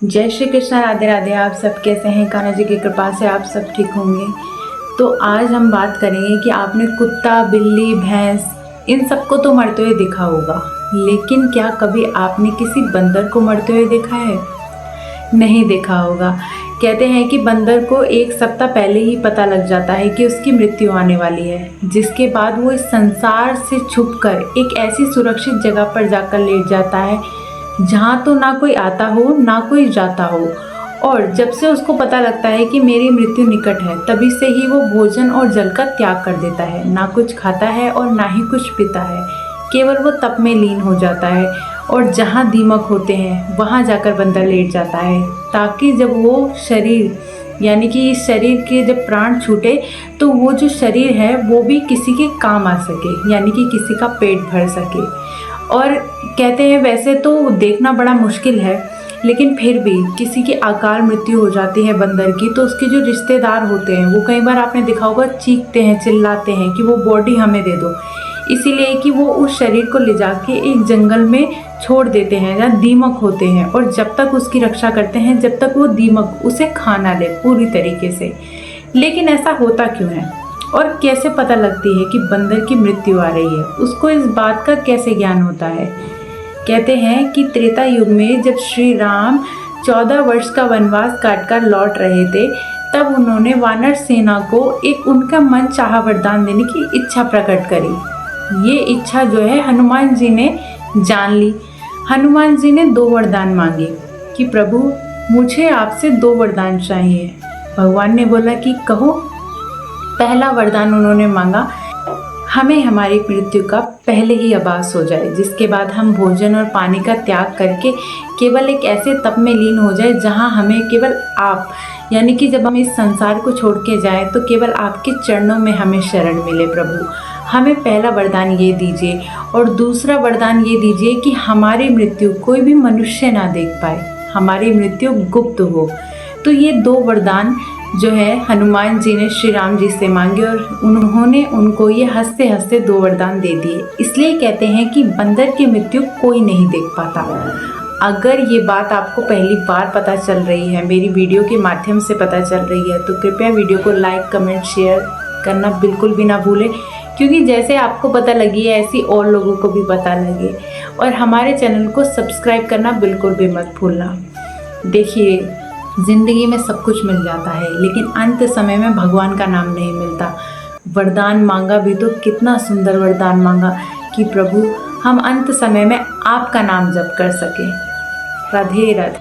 जय श्री कृष्ण, राधे राधे। आप सब कैसे हैं? कान्हा जी की कृपा से आप सब ठीक होंगे। तो आज हम बात करेंगे कि आपने कुत्ता, बिल्ली, भैंस इन सबको तो मरते हुए देखा होगा, लेकिन क्या कभी आपने किसी बंदर को मरते हुए देखा है? नहीं देखा होगा। कहते हैं कि बंदर को एक सप्ताह पहले ही पता लग जाता है कि उसकी मृत्यु आने वाली है, जिसके बाद वो इस संसार से छुपकर एक ऐसी सुरक्षित जगह पर जाकर लेट जाता है जहाँ तो ना कोई आता हो ना कोई जाता हो। और जब से उसको पता लगता है कि मेरी मृत्यु निकट है, तभी से ही वो भोजन और जल का त्याग कर देता है। ना कुछ खाता है और ना ही कुछ पीता है, केवल वो तप में लीन हो जाता है। और जहाँ दीमक होते हैं वहाँ जाकर बंदर लेट जाता है, ताकि जब वो शरीर यानी कि इस शरीर के जब प्राण छूटे तो वो जो शरीर है वो भी किसी के काम आ सके, यानी कि किसी का पेट भर सके। और कहते हैं वैसे तो देखना बड़ा मुश्किल है, लेकिन फिर भी किसी की अकाल मृत्यु हो जाती है बंदर की, तो उसके जो रिश्तेदार होते हैं वो कई बार आपने देखा होगा चीखते हैं, चिल्लाते हैं कि वो बॉडी हमें दे दो, इसीलिए कि वो उस शरीर को ले जाके एक जंगल में छोड़ देते हैं जहाँ दीमक होते हैं, और जब तक उसकी रक्षा करते हैं जब तक वो दीमक उसे खा ना ले पूरी तरीके से। लेकिन ऐसा होता क्यों है और कैसे पता लगती है कि बंदर की मृत्यु आ रही है? उसको इस बात का कैसे ज्ञान होता है? कहते हैं कि त्रेता युग में जब श्री राम 14 वर्ष का वनवास काटकर लौट रहे थे, तब उन्होंने वानर सेना को एक उनका मन चाहा वरदान देने की इच्छा प्रकट करी। ये इच्छा जो है हनुमान जी ने जान ली। हनुमान जी ने 2 वरदान मांगे कि प्रभु मुझे आपसे 2 वरदान चाहिए। भगवान ने बोला कि कहो। पहला वरदान उन्होंने मांगा, हमें हमारी मृत्यु का पहले ही आभास हो जाए, जिसके बाद हम भोजन और पानी का त्याग करके केवल एक ऐसे तप में लीन हो जाए जहां हमें केवल आप, यानी कि जब हम इस संसार को छोड़ के जाएं तो केवल आपके चरणों में हमें शरण मिले। प्रभु हमें पहला वरदान ये दीजिए, और दूसरा वरदान ये दीजिए कि हमारी मृत्यु कोई भी मनुष्य ना देख पाए, हमारी मृत्यु गुप्त हो। तो ये 2 वरदान जो है हनुमान जी ने श्री राम जी से मांगे, और उन्होंने उनको ये हंसते हंसते 2 वरदान दे दिए। इसलिए कहते हैं कि बंदर की मृत्यु कोई नहीं देख पाता। अगर ये बात आपको पहली बार पता चल रही है, मेरी वीडियो के माध्यम से पता चल रही है, तो कृपया वीडियो को लाइक, कमेंट, शेयर करना बिल्कुल भी ना भूलें, क्योंकि जैसे आपको पता लगी है ऐसी और लोगों को भी पता लगे। और हमारे चैनल को सब्सक्राइब करना बिल्कुल भी मत भूलना। देखिए, जिंदगी में सब कुछ मिल जाता है, लेकिन अंत समय में भगवान का नाम नहीं मिलता। वरदान मांगा भी तो कितना सुंदर वरदान मांगा कि प्रभु हम अंत समय में आपका नाम जप कर सके। राधे राधे।